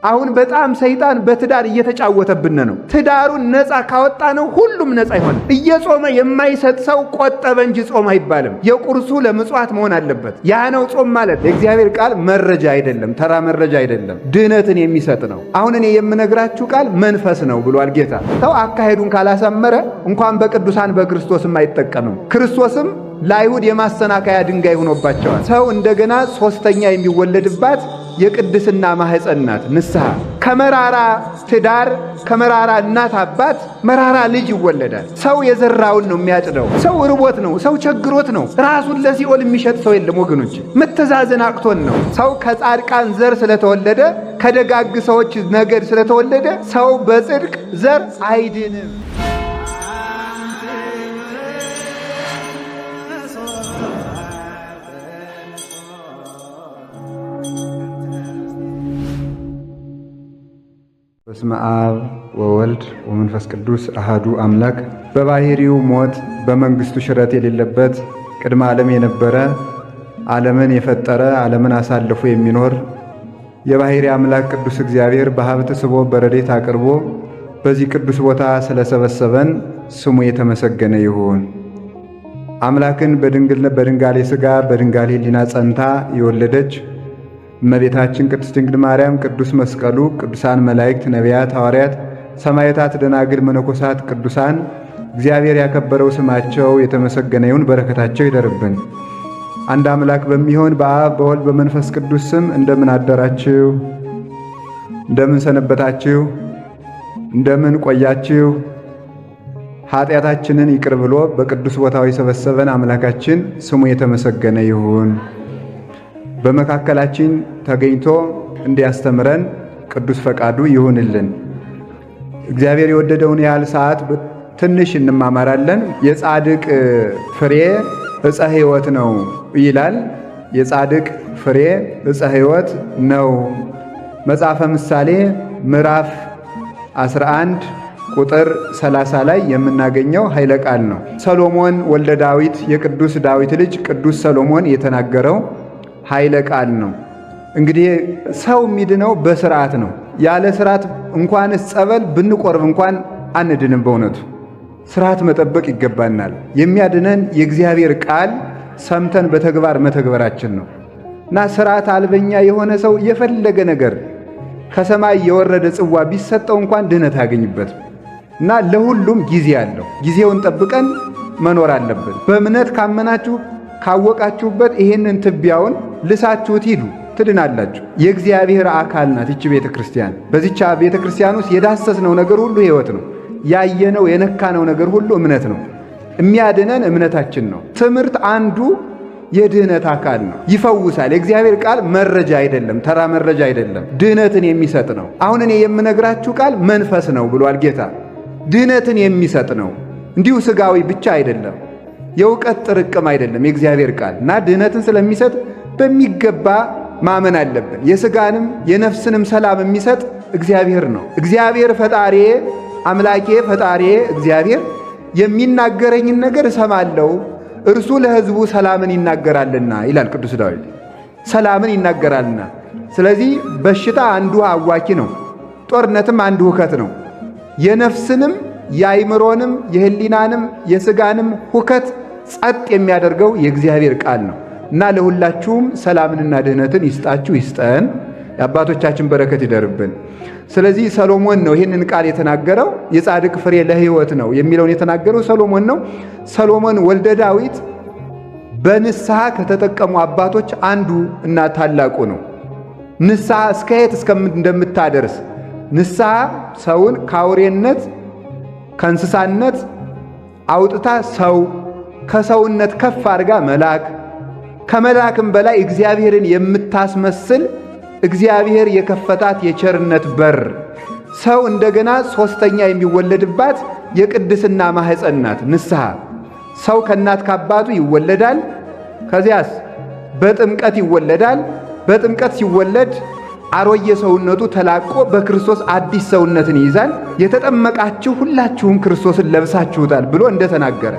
አሁን በጣም ሰይጣን በትዳር እየተጫወተብን ነው። ትዳሩን ነፃ ካወጣ ነው ሁሉም ነፃ ይሆናል። እየጾመ የማይሰጥ ሰው ቆጠበ እንጂ ጾም አይባልም። የቁርሱ ለምጽዋት መሆን አለበት። ያ ነው ጾም ማለት። የእግዚአብሔር ቃል መረጃ አይደለም፣ ተራ መረጃ አይደለም፣ ድህነትን የሚሰጥ ነው። አሁን እኔ የምነግራችሁ ቃል መንፈስ ነው ብሏል ጌታ። ሰው አካሄዱን ካላሰመረ እንኳን በቅዱሳን በክርስቶስም አይጠቀምም። ክርስቶስም ለአይሁድ የማሰናከያ ድንጋይ ሆኖባቸዋል። ሰው እንደገና ሶስተኛ የሚወለድባት የቅድስና ማህፀን ናት ንስሐ። ከመራራ ትዳር ከመራራ እናት አባት መራራ ልጅ ይወለዳል። ሰው የዘራውን ነው የሚያጭደው። ሰው ርቦት ነው፣ ሰው ቸግሮት ነው። ራሱን ለሲኦል የሚሸጥ ሰው የለም ወገኖች። መተዛዘን አቅቶን ነው። ሰው ከጻድቃን ዘር ስለተወለደ ከደጋግ ሰዎች ነገድ ስለተወለደ ሰው በጽድቅ ዘር አይድንም። በስመ አብ ወወልድ ወመንፈስ ቅዱስ አሃዱ አምላክ። በባህሪው ሞት በመንግስቱ ሽረት የሌለበት ቅድመ ዓለም የነበረ ዓለምን የፈጠረ ዓለምን አሳልፎ የሚኖር የባህሪ አምላክ ቅዱስ እግዚአብሔር በሀብት ስቦ በረድኤት አቅርቦ በዚህ ቅዱስ ቦታ ስለሰበሰበን ስሙ የተመሰገነ ይሁን። አምላክን በድንጋሌ ሥጋ በድንጋሌ ሕሊና ጸንታ የወለደች እመቤታችን ቅድስት ድንግል ማርያም፣ ቅዱስ መስቀሉ፣ ቅዱሳን መላእክት፣ ነቢያት፣ ሐዋርያት፣ ሰማዕታት፣ ደናግል፣ መነኮሳት፣ ቅዱሳን እግዚአብሔር ያከበረው ስማቸው የተመሰገነ ይሁን። በረከታቸው ይደርብን። አንድ አምላክ በሚሆን በአብ በወልድ በመንፈስ ቅዱስ ስም እንደምን አደራችሁ? እንደምን ሰነበታችሁ? እንደምን ቆያችሁ? ኃጢአታችንን ይቅር ብሎ በቅዱስ ቦታው የሰበሰበን አምላካችን ስሙ የተመሰገነ ይሁን። በመካከላችን ተገኝቶ እንዲያስተምረን ቅዱስ ፈቃዱ ይሁንልን። እግዚአብሔር የወደደውን ያህል ሰዓት ትንሽ እንማማራለን። የጻድቅ ፍሬ ዕፀ ሕይወት ነው ይላል። የጻድቅ ፍሬ ዕፀ ሕይወት ነው። መጽሐፈ ምሳሌ ምዕራፍ 11 ቁጥር 30 ላይ የምናገኘው ኃይለ ቃል ነው። ሰሎሞን ወልደ ዳዊት የቅዱስ ዳዊት ልጅ ቅዱስ ሰሎሞን የተናገረው ኃይለ ቃል ነው። እንግዲህ ሰው የሚድነው በስርዓት ነው። ያለ ስርዓት እንኳንስ ጸበል ብንቆርብ እንኳን አንድንም። በእውነቱ ስርዓት መጠበቅ ይገባናል። የሚያድነን የእግዚአብሔር ቃል ሰምተን በተግባር መተግበራችን ነው እና ስርዓት አልበኛ የሆነ ሰው የፈለገ ነገር ከሰማይ የወረደ ጽዋ ቢሰጠው እንኳን ድህነት አያገኝበትም እና ለሁሉም ጊዜ አለው። ጊዜውን ጠብቀን መኖር አለብን። በእምነት ካመናችሁ ካወቃችሁበት ይሄንን ትቢያውን ልሳችሁት ሂዱ፣ ትድናላችሁ። የእግዚአብሔር አካል ናት ይቺ ቤተ ክርስቲያን። በዚቻ ቤተ ክርስቲያን ውስጥ የዳሰስነው ነገር ሁሉ ሕይወት ነው። ያየነው የነካነው ነገር ሁሉ እምነት ነው። የሚያድነን እምነታችን ነው። ትምህርት አንዱ የድህነት አካል ነው። ይፈውሳል። የእግዚአብሔር ቃል መረጃ አይደለም፣ ተራ መረጃ አይደለም፣ ድህነትን የሚሰጥ ነው። አሁን እኔ የምነግራችሁ ቃል መንፈስ ነው ብሏል ጌታ። ድህነትን የሚሰጥ ነው። እንዲሁ ሥጋዊ ብቻ አይደለም፣ የእውቀት ጥርቅም አይደለም። የእግዚአብሔር ቃል እና ድህነትን ስለሚሰጥ በሚገባ ማመን አለብን። የሥጋንም የነፍስንም ሰላም የሚሰጥ እግዚአብሔር ነው። እግዚአብሔር ፈጣሪ አምላኬ ፈጣሪ እግዚአብሔር የሚናገረኝን ነገር እሰማለሁ፣ እርሱ ለሕዝቡ ሰላምን ይናገራልና ይላል ቅዱስ ዳዊት። ሰላምን ይናገራልና። ስለዚህ በሽታ አንዱ አዋኪ ነው፣ ጦርነትም አንዱ ሁከት ነው። የነፍስንም የአይምሮንም የህሊናንም የሥጋንም ሁከት ጸጥ የሚያደርገው የእግዚአብሔር ቃል ነው እና ለሁላችሁም ሰላምንና ድህነትን ይስጣችሁ ይስጠን። የአባቶቻችን በረከት ይደርብን። ስለዚህ ሰሎሞን ነው ይህንን ቃል የተናገረው። የጻድቅ ፍሬ ለሕይወት ነው የሚለውን የተናገረው ሰሎሞን ነው። ሰሎሞን ወልደ ዳዊት በንስሐ ከተጠቀሙ አባቶች አንዱ እና ታላቁ ነው። ንስሐ እስከ የት እንደምታደርስ ንስሐ ሰውን ከአውሬነት ከእንስሳነት አውጥታ ሰው ከሰውነት ከፍ አድርጋ መልአክ ከመልአክም በላይ እግዚአብሔርን የምታስመስል እግዚአብሔር የከፈታት የቸርነት በር ሰው እንደገና ሶስተኛ የሚወለድባት የቅድስና ማህፀን ናት ንስሐ። ሰው ከእናት ከአባቱ ይወለዳል። ከዚያስ በጥምቀት ይወለዳል። በጥምቀት ሲወለድ አሮጌ ሰውነቱ ተላቆ በክርስቶስ አዲስ ሰውነትን ይይዛል። የተጠመቃችሁ ሁላችሁም ክርስቶስን ለብሳችሁታል ብሎ እንደተናገረ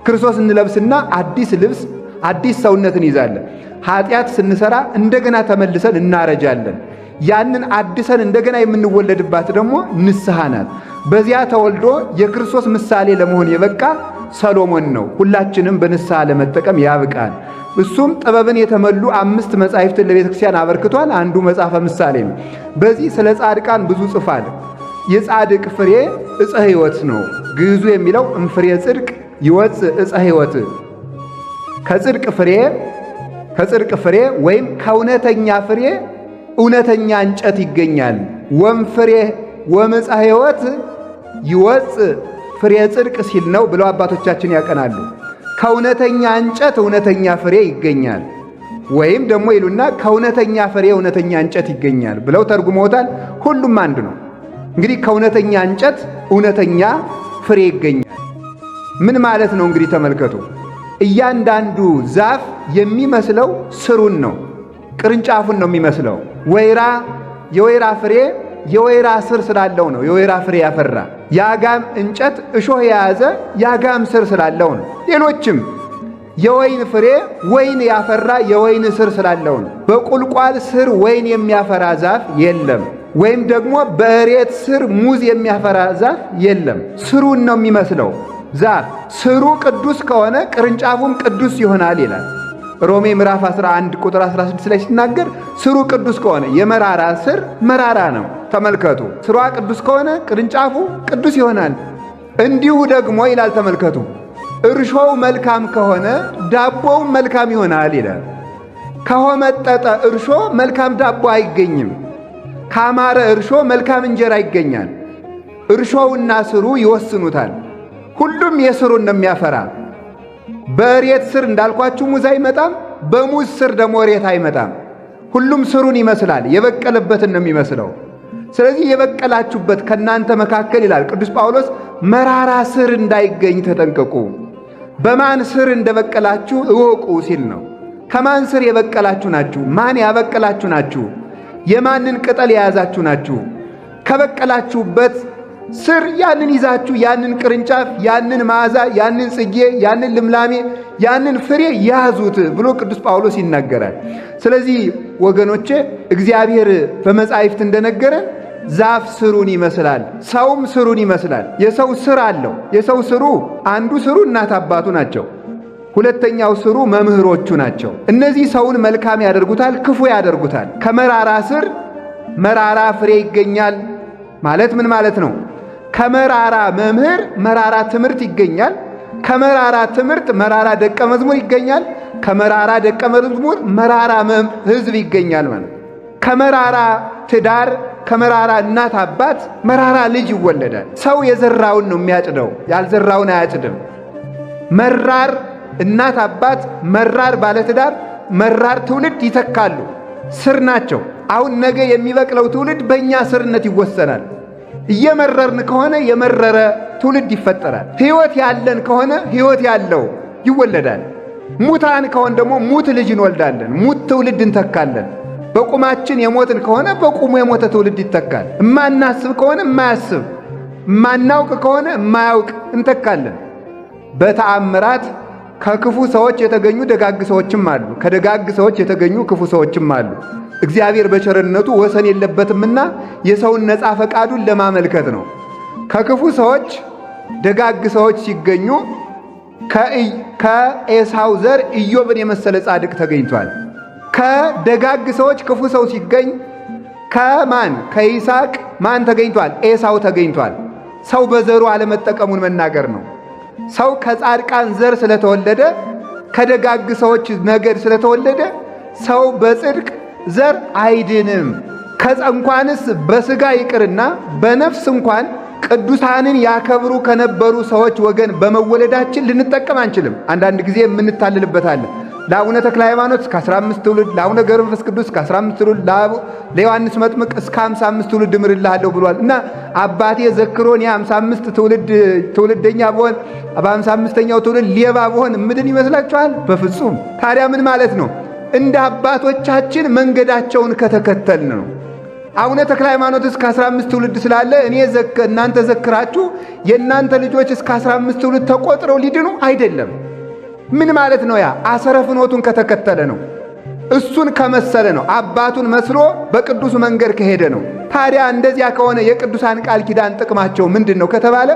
ክርስቶስ እንለብስና አዲስ ልብስ አዲስ ሰውነትን ይዛለን። ኃጢአት ስንሰራ እንደገና ተመልሰን እናረጃለን። ያንን አድሰን እንደገና የምንወለድባት ደግሞ ንስሐ ናት። በዚያ ተወልዶ የክርስቶስ ምሳሌ ለመሆን የበቃ ሰሎሞን ነው። ሁላችንም በንስሐ ለመጠቀም ያብቃል። እሱም ጥበብን የተመሉ 5 መጻሕፍትን ለቤተ ክርስቲያን አበርክቷል። አንዱ መጽሐፈ ምሳሌ ነው። በዚህ ስለ ጻድቃን ብዙ ጽፏል። የጻድቅ ፍሬ ዕፀ ሕይወት ነው። ግዕዙ የሚለው እምፍሬ ጽድቅ ይወፅእ ዕፀ ሕይወት፣ ከጽድቅ ፍሬ ወይም ከእውነተኛ ፍሬ እውነተኛ እንጨት ይገኛል። ወምፍሬ ወምዕፀ ሕይወት ይወፅእ ፍሬ ጽድቅ ሲል ነው ብለው አባቶቻችን ያቀናሉ። ከእውነተኛ እንጨት እውነተኛ ፍሬ ይገኛል፣ ወይም ደግሞ ይሉና ከእውነተኛ ፍሬ እውነተኛ እንጨት ይገኛል ብለው ተርጉመውታል። ሁሉም አንድ ነው። እንግዲህ ከእውነተኛ እንጨት እውነተኛ ፍሬ ይገኛል ምን ማለት ነው? እንግዲህ ተመልከቱ። እያንዳንዱ ዛፍ የሚመስለው ስሩን ነው፣ ቅርንጫፉን ነው የሚመስለው። የወይራ ፍሬ የወይራ ስር ስላለው ነው የወይራ ፍሬ ያፈራ። የአጋም እንጨት እሾህ የያዘ የአጋም ስር ስላለው ነው። ሌሎችም የወይን ፍሬ ወይን ያፈራ የወይን ስር ስላለው ነው። በቁልቋል ስር ወይን የሚያፈራ ዛፍ የለም፣ ወይም ደግሞ በእሬት ስር ሙዝ የሚያፈራ ዛፍ የለም። ስሩን ነው የሚመስለው ዛፍ። ስሩ ቅዱስ ከሆነ ቅርንጫፉም ቅዱስ ይሆናል ይላል ሮሜ ምዕራፍ 11 ቁጥር 16 ላይ ሲናገር ስሩ ቅዱስ ከሆነ የመራራ ስር መራራ ነው። ተመልከቱ፣ ስሯ ቅዱስ ከሆነ ቅርንጫፉ ቅዱስ ይሆናል። እንዲሁ ደግሞ ይላል ተመልከቱ፣ እርሾው መልካም ከሆነ ዳቦውም መልካም ይሆናል ይላል። ከሆመጠጠ እርሾ መልካም ዳቦ አይገኝም፣ ካማረ እርሾ መልካም እንጀራ ይገኛል። እርሾውና ስሩ ይወስኑታል። ሁሉም የስሩን ነው የሚያፈራ። በእሬት ስር እንዳልኳችሁ ሙዝ አይመጣም፣ በሙዝ ስር ደግሞ እሬት አይመጣም። ሁሉም ስሩን ይመስላል፣ የበቀለበትን ነው የሚመስለው። ስለዚህ የበቀላችሁበት ከእናንተ መካከል ይላል ቅዱስ ጳውሎስ መራራ ስር እንዳይገኝ ተጠንቀቁ፣ በማን ስር እንደበቀላችሁ እወቁ ሲል ነው። ከማን ስር የበቀላችሁ ናችሁ? ማን ያበቀላችሁ ናችሁ? የማንን ቅጠል የያዛችሁ ናችሁ? ከበቀላችሁበት ስር ያንን ይዛችሁ ያንን ቅርንጫፍ፣ ያንን መዓዛ፣ ያንን ጽጌ፣ ያንን ልምላሜ፣ ያንን ፍሬ ያዙት ብሎ ቅዱስ ጳውሎስ ይናገራል። ስለዚህ ወገኖቼ እግዚአብሔር በመጻሕፍት እንደነገረን ዛፍ ስሩን ይመስላል፣ ሰውም ስሩን ይመስላል። የሰው ስር አለው። የሰው ስሩ አንዱ ስሩ እናት አባቱ ናቸው። ሁለተኛው ስሩ መምህሮቹ ናቸው። እነዚህ ሰውን መልካም ያደርጉታል፣ ክፉ ያደርጉታል። ከመራራ ስር መራራ ፍሬ ይገኛል ማለት ምን ማለት ነው? ከመራራ መምህር መራራ ትምህርት ይገኛል። ከመራራ ትምህርት መራራ ደቀ መዝሙር ይገኛል። ከመራራ ደቀ መዝሙር መራራ ሕዝብ ይገኛል ማለት። ከመራራ ትዳር ከመራራ እናት አባት መራራ ልጅ ይወለዳል። ሰው የዘራውን ነው የሚያጭደው፣ ያልዘራውን አያጭድም። መራር እናት አባት፣ መራር ባለትዳር፣ መራር ትውልድ ይተካሉ። ስር ናቸው። አሁን ነገ የሚበቅለው ትውልድ በእኛ ስርነት ይወሰናል። እየመረርን ከሆነ የመረረ ትውልድ ይፈጠራል። ሕይወት ያለን ከሆነ ሕይወት ያለው ይወለዳል። ሙታን ከሆነ ደግሞ ሙት ልጅ እንወልዳለን፣ ሙት ትውልድ እንተካለን። በቁማችን የሞትን ከሆነ በቁሙ የሞተ ትውልድ ይተካል። እማናስብ ከሆነ እማያስብ፣ እማናውቅ ከሆነ እማያውቅ እንተካለን። በተአምራት ከክፉ ሰዎች የተገኙ ደጋግ ሰዎችም አሉ፣ ከደጋግ ሰዎች የተገኙ ክፉ ሰዎችም አሉ። እግዚአብሔር በቸርነቱ ወሰን የለበትምና የሰውን ነፃ ፈቃዱን ለማመልከት ነው። ከክፉ ሰዎች ደጋግ ሰዎች ሲገኙ ከኤሳው ዘር ኢዮብን የመሰለ ጻድቅ ተገኝቷል። ከደጋግ ሰዎች ክፉ ሰው ሲገኝ ከይስሐቅ ማን ተገኝቷል? ኤሳው ተገኝቷል። ሰው በዘሩ አለመጠቀሙን መናገር ነው። ሰው ከጻድቃን ዘር ስለተወለደ ከደጋግ ሰዎች ነገድ ስለተወለደ ሰው በጽድቅ ዘር አይድንም። እንኳንስ በሥጋ ይቅርና በነፍስ እንኳን ቅዱሳንን ያከብሩ ከነበሩ ሰዎች ወገን በመወለዳችን ልንጠቀም አንችልም። አንዳንድ ጊዜ የምንታልልበታለን። ለአቡነ ተክለ ሃይማኖት እስከ 15 ትውልድ፣ ለአቡነ ገብረ መንፈስ ቅዱስ እስከ 15 ትውልድ፣ ለዮሐንስ መጥምቅ እስከ 55 ትውልድ እምርልሃለሁ ብሏል እና አባቴ ዘክሮን የ55 ትውልደኛ ብሆን በ55ኛው ትውልድ ሌባ ብሆን ምድን ይመስላችኋል? በፍጹም። ታዲያ ምን ማለት ነው? እንደ አባቶቻችን መንገዳቸውን ከተከተልን ነው። አቡነ ተክለ ሃይማኖት እስከ 15 ትውልድ ስላለ እናንተ ዘክራችሁ የእናንተ ልጆች እስከ 15 ትውልድ ተቆጥረው ሊድኑ አይደለም። ምን ማለት ነው? ያ አሰረ ፍኖቱን ከተከተለ ነው። እሱን ከመሰለ ነው። አባቱን መስሎ በቅዱስ መንገድ ከሄደ ነው። ታዲያ እንደዚያ ከሆነ የቅዱሳን ቃል ኪዳን ጥቅማቸው ምንድን ነው ከተባለ፣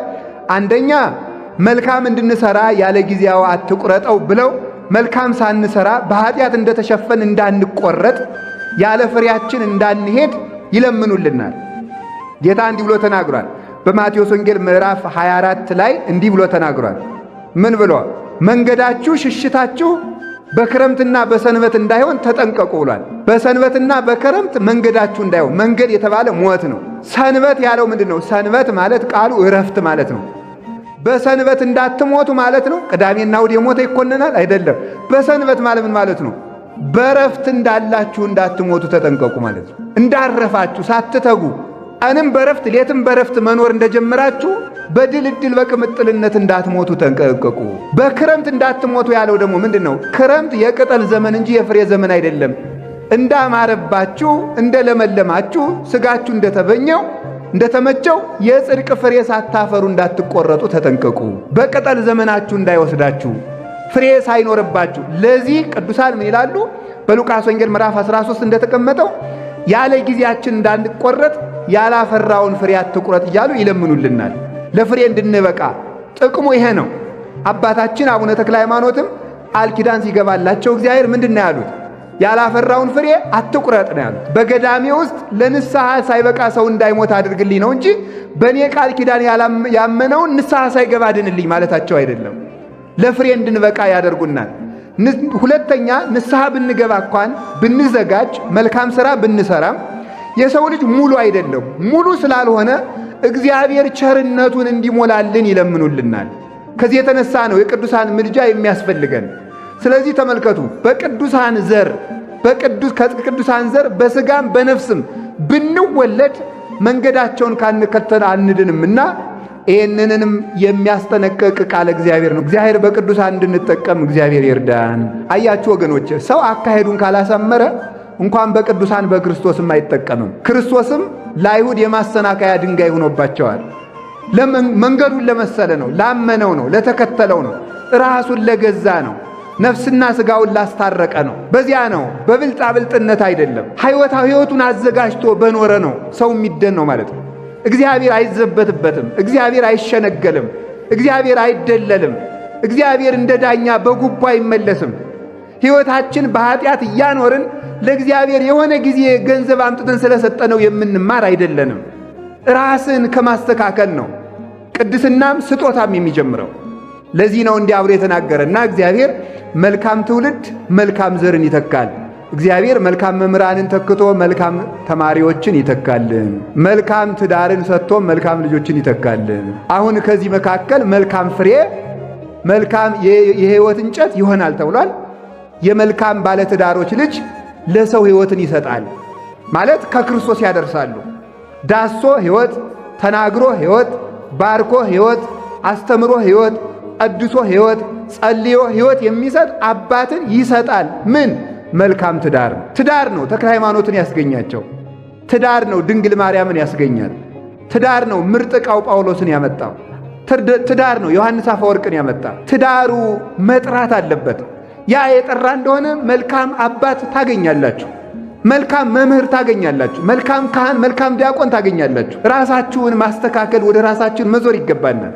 አንደኛ መልካም እንድንሰራ ያለ ጊዜው አትቁረጠው ብለው መልካም ሳንሰራ በኃጢአት እንደተሸፈን እንዳንቆረጥ ያለ ፍሬያችን እንዳንሄድ ይለምኑልናል። ጌታ እንዲህ ብሎ ተናግሯል። በማቴዎስ ወንጌል ምዕራፍ 24 ላይ እንዲህ ብሎ ተናግሯል። ምን ብሎ? መንገዳችሁ ሽሽታችሁ በክረምትና በሰንበት እንዳይሆን ተጠንቀቁ ብሏል። በሰንበትና በክረምት መንገዳችሁ እንዳይሆን። መንገድ የተባለ ሞት ነው። ሰንበት ያለው ምንድን ነው? ሰንበት ማለት ቃሉ እረፍት ማለት ነው። በሰንበት እንዳትሞቱ ማለት ነው። ቅዳሜና እሑድ የሞተ ይኮነናል አይደለም። በሰንበት ማለት ምን ማለት ነው? በረፍት እንዳላችሁ እንዳትሞቱ ተጠንቀቁ ማለት ነው። እንዳረፋችሁ ሳትተጉ ቀንም በረፍት ሌትም በረፍት መኖር እንደጀመራችሁ በድልድል በቅምጥልነት እንዳትሞቱ ተጠንቀቁ። በክረምት እንዳትሞቱ ያለው ደግሞ ምንድን ነው? ክረምት የቅጠል ዘመን እንጂ የፍሬ ዘመን አይደለም። እንዳማረባችሁ እንደለመለማችሁ ስጋችሁ እንደተመቸው የጽድቅ ፍሬ ሳታፈሩ እንዳትቆረጡ ተጠንቀቁ። በቅጠል ዘመናችሁ እንዳይወስዳችሁ ፍሬ ሳይኖርባችሁ። ለዚህ ቅዱሳን ምን ይላሉ? በሉቃስ ወንጌል ምዕራፍ 13 እንደተቀመጠው ያለ ጊዜያችን እንዳንቆረጥ ያላፈራውን ፍሬ አትቁረጥ እያሉ ይለምኑልናል። ለፍሬ እንድንበቃ ጥቅሙ ይሄ ነው። አባታችን አቡነ ተክለ ሃይማኖትም ቃል ኪዳን ሲገባላቸው እግዚአብሔር ምንድን ነው ያሉት? ያላፈራውን ፍሬ አትቁረጥ ነው ያሉት። በገዳሜ ውስጥ ለንስሐ ሳይበቃ ሰው እንዳይሞት አድርግልኝ ነው እንጂ በእኔ ቃል ኪዳን ያመነውን ንስሐ ሳይገባ ድንልኝ ማለታቸው አይደለም። ለፍሬ እንድንበቃ ያደርጉናል። ሁለተኛ ንስሐ ብንገባ እንኳን ብንዘጋጅ መልካም ሥራ ብንሰራም የሰው ልጅ ሙሉ አይደለም። ሙሉ ስላልሆነ እግዚአብሔር ቸርነቱን እንዲሞላልን ይለምኑልናል። ከዚህ የተነሳ ነው የቅዱሳን ምልጃ የሚያስፈልገን። ስለዚህ ተመልከቱ፣ ከቅዱሳን ዘር በሥጋም በነፍስም ብንወለድ መንገዳቸውን ካንከተል አንድንምና ይህንንም የሚያስጠነቅቅ ቃል እግዚአብሔር ነው። እግዚአብሔር በቅዱሳን እንድንጠቀም እግዚአብሔር ይርዳን። አያችሁ ወገኖች፣ ሰው አካሄዱን ካላሳመረ እንኳን በቅዱሳን በክርስቶስም አይጠቀምም። ክርስቶስም ለአይሁድ የማሰናከያ ድንጋይ ሆኖባቸዋል። መንገዱን ለመሰለ ነው፣ ላመነው ነው፣ ለተከተለው ነው፣ ራሱን ለገዛ ነው፣ ነፍስና ሥጋውን ላስታረቀ ነው። በዚያ ነው፣ በብልጣብልጥነት አይደለም። ሕይወቱን አዘጋጅቶ በኖረ ነው ሰው የሚደን ነው ማለት ነው። እግዚአብሔር አይዘበትበትም። እግዚአብሔር አይሸነገልም። እግዚአብሔር አይደለልም። እግዚአብሔር እንደ ዳኛ በጉቦ አይመለስም። ሕይወታችን በኃጢአት እያኖርን ለእግዚአብሔር የሆነ ጊዜ ገንዘብ አምጥተን ስለሰጠነው የምንማር አይደለንም። ራስን ከማስተካከል ነው ቅድስናም ስጦታም የሚጀምረው። ለዚህ ነው እንዲህ አብሮ የተናገረና እግዚአብሔር መልካም ትውልድ መልካም ዘርን ይተካል። እግዚአብሔር መልካም መምህራንን ተክቶ መልካም ተማሪዎችን ይተካል። መልካም ትዳርን ሰጥቶ መልካም ልጆችን ይተካል። አሁን ከዚህ መካከል መልካም ፍሬ መልካም የሕይወት እንጨት ይሆናል ተብሏል። የመልካም ባለትዳሮች ልጅ ለሰው ሕይወትን ይሰጣል ማለት ከክርስቶስ ያደርሳሉ። ዳሶ ሕይወት፣ ተናግሮ ሕይወት፣ ባርኮ ሕይወት፣ አስተምሮ ሕይወት፣ ቀድሶ ሕይወት፣ ጸልዮ ሕይወት የሚሰጥ አባትን ይሰጣል። ምን? መልካም ትዳር ነው ተክለ ሃይማኖትን ያስገኛቸው። ትዳር ነው ድንግል ማርያምን ያስገኛል። ትዳር ነው ምርጥ ዕቃው ጳውሎስን ያመጣው። ትዳር ነው ዮሐንስ አፈወርቅን ያመጣ። ትዳሩ መጥራት አለበት። ያ የጠራ እንደሆነ መልካም አባት ታገኛላችሁ፣ መልካም መምህር ታገኛላችሁ፣ መልካም ካህን፣ መልካም ዲያቆን ታገኛላችሁ። ራሳችሁን ማስተካከል፣ ወደ ራሳችን መዞር ይገባናል።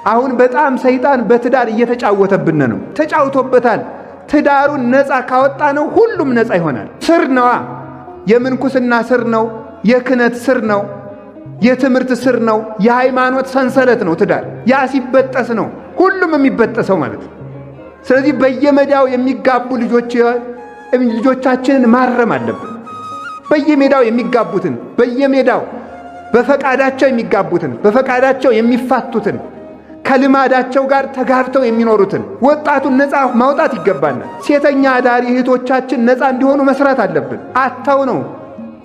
አሁን በጣም ሰይጣን በትዳር እየተጫወተብን ነው። ተጫውቶበታል። ትዳሩን ነፃ ካወጣ ነው ሁሉም ነፃ ይሆናል። ስር ነዋ። የምንኩስና ስር ነው፣ የክህነት ስር ነው፣ የትምህርት ስር ነው፣ የሃይማኖት ሰንሰለት ነው ትዳር። ያ ሲበጠስ ነው ሁሉም የሚበጠሰው ማለት ነው። ስለዚህ በየሜዳው የሚጋቡ ልጆቻችንን ማረም አለብን። በየሜዳው የሚጋቡትን፣ በየሜዳው በፈቃዳቸው የሚጋቡትን፣ በፈቃዳቸው የሚፋቱትን፣ ከልማዳቸው ጋር ተጋብተው የሚኖሩትን ወጣቱን ነፃ ማውጣት ይገባናል። ሴተኛ አዳሪ እህቶቻችን ነፃ እንዲሆኑ መስራት አለብን። አጥተው ነው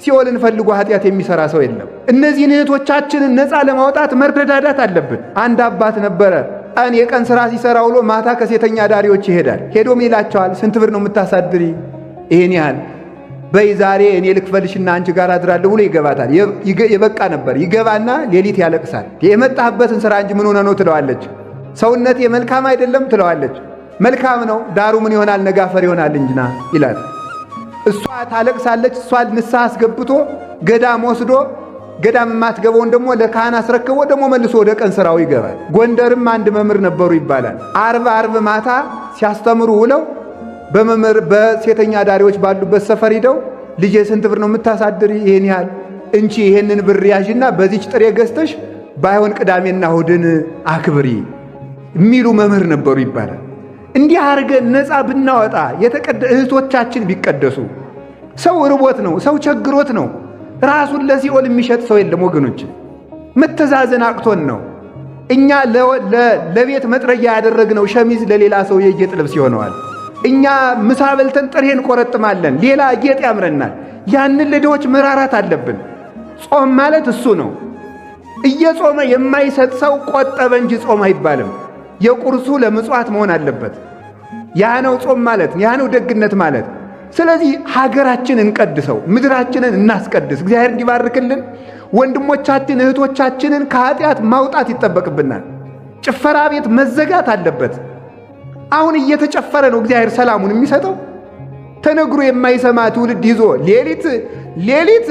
ሲኦልን ፈልጎ ኃጢአት የሚሰራ ሰው የለም። እነዚህን እህቶቻችንን ነፃ ለማውጣት መረዳዳት አለብን። አንድ አባት ነበረ። የቀን ሥራ ሲሰራ ውሎ ማታ ከሴተኛ አዳሪዎች ይሄዳል። ሄዶም ይላቸዋል፣ ስንት ብር ነው የምታሳድሪ? ይሄን ያህል በይ ዛሬ እኔ ልክፈልሽና አንቺ ጋር አድራለሁ ብሎ ይገባታል። የበቃ ነበር። ይገባና ሌሊት ያለቅሳል። የመጣህበትን ሥራ እንጂ ምን ሆነ ነው ትለዋለች። ሰውነቴ መልካም አይደለም ትለዋለች። መልካም ነው ዳሩ ምን ይሆናል ነጋፈር ይሆናል እንጂና ይላል። እሷ ታለቅሳለች። እሷ ንስሐ አስገብቶ ገዳም ወስዶ ገዳም የማትገባውን ደግሞ ለካህን አስረክቦ ደግሞ መልሶ ወደ ቀን ስራው ይገባል። ጎንደርም አንድ መምህር ነበሩ ይባላል። አርብ ማታ ሲያስተምሩ ውለው በሴተኛ ዳሪዎች ባሉበት ሰፈር ሂደው ልጄ ስንት ብር ነው የምታሳድሪ? ይሄን ያህል እንቺ ይሄንን ብር ያዥና በዚች ጥሬ ገዝተሽ ባይሆን ቅዳሜና እሑድን አክብሪ የሚሉ መምህር ነበሩ ይባላል። እንዲህ አድርገን ነፃ ብናወጣ እህቶቻችን ቢቀደሱ። ሰው ርቦት ነው፣ ሰው ቸግሮት ነው። ራሱን ለሲኦል የሚሸጥ ሰው የለም ወገኖች። መተዛዘን አቅቶን ነው። እኛ ለቤት መጥረጊያ ያደረግነው ሸሚዝ ለሌላ ሰው የጌጥ ልብስ ይሆነዋል። እኛ ምሳ በልተን ጥሬ እንቆረጥማለን፣ ሌላ ጌጥ ያምረናል። ያንን ለድሆች መራራት አለብን። ጾም ማለት እሱ ነው። እየጾመ የማይሰጥ ሰው ቆጠበ እንጂ ጾም አይባልም። የቁርሱ ለምጽዋት መሆን አለበት። ያ ነው ጾም ማለት፣ ያ ነው ደግነት ማለት። ስለዚህ ሀገራችንን እንቀድሰው፣ ምድራችንን እናስቀድስ። እግዚአብሔር እንዲባርክልን ወንድሞቻችን እህቶቻችንን ከኃጢአት ማውጣት ይጠበቅብናል። ጭፈራ ቤት መዘጋት አለበት። አሁን እየተጨፈረ ነው እግዚአብሔር ሰላሙን የሚሰጠው። ተነግሮ የማይሰማ ትውልድ ይዞ ሌሊት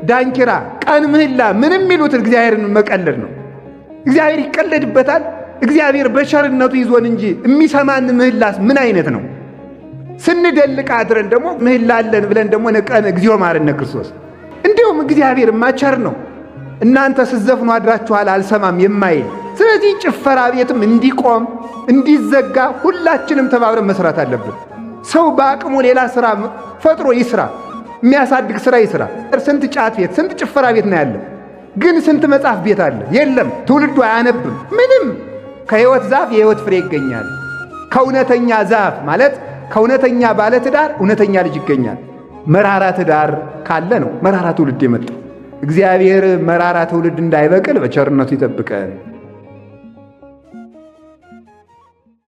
ዳንኪራ፣ ቀን ምህላ ምንም የሚሉትን እግዚአብሔርን መቀለድ ነው። እግዚአብሔር ይቀለድበታል። እግዚአብሔር በቸርነቱ ይዞን እንጂ የሚሰማን ምህላስ ምን አይነት ነው? ስንደልቅ አድረን ደግሞ ምህላለን ብለን ደግሞ ነቀን እግዚኦ ማረነ ክርስቶስ። እንዲሁም እግዚአብሔር ማቸር ነው። እናንተ ስትዘፍኑ አድራችኋል አልሰማም የማይል። ስለዚህ ጭፈራ ቤትም እንዲቆም እንዲዘጋ ሁላችንም ተባብረን መስራት አለብን። ሰው በአቅሙ ሌላ ስራ ፈጥሮ ይስራ፣ የሚያሳድግ ስራ ይስራ። ስንት ጫት ቤት ስንት ጭፈራ ቤት ነው ያለ፣ ግን ስንት መጽሐፍ ቤት አለ? የለም። ትውልዱ አያነብም ምንም። ከሕይወት ዛፍ የሕይወት ፍሬ ይገኛል። ከእውነተኛ ዛፍ ማለት ከእውነተኛ ባለ ትዳር እውነተኛ ልጅ ይገኛል። መራራ ትዳር ካለ ነው መራራ ትውልድ የመጣው። እግዚአብሔር መራራ ትውልድ እንዳይበቅል በቸርነቱ ይጠብቀን።